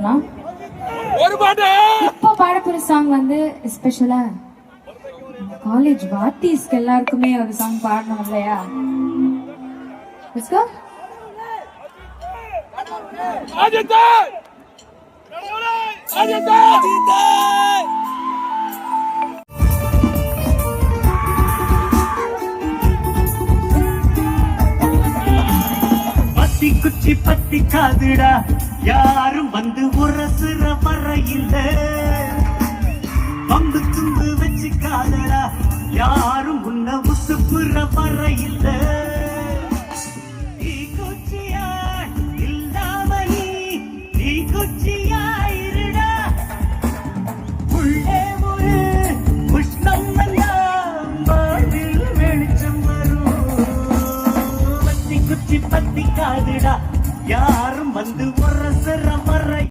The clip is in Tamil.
பாடலாம். இப்போ பாட போற சாங் வந்து ஸ்பெஷலா காலேஜ் வாத்திஸ்க்கு எல்லாருக்குமே ஒரு சாங் பாடணும் இல்லையா? Let's go. பத்தி குச்சி பத்தி காதுடா, யாரும் வந்து உரசுற வரையில்ல. பம்பு தும்பு வச்சு காதடா, யாரும் உன்ன உசுப்புற வரையில்ல. நீ குச்சியா இல்லாம நீ குச்சியாயிருடா. உள்ளே ஒரு உஷ்ணம் எல்லாம் வாழ்வில் வெளிச்சம் வரும். பத்தி குச்சி பத்தி காதுடா, யாரும் வந்து உரசுற வரை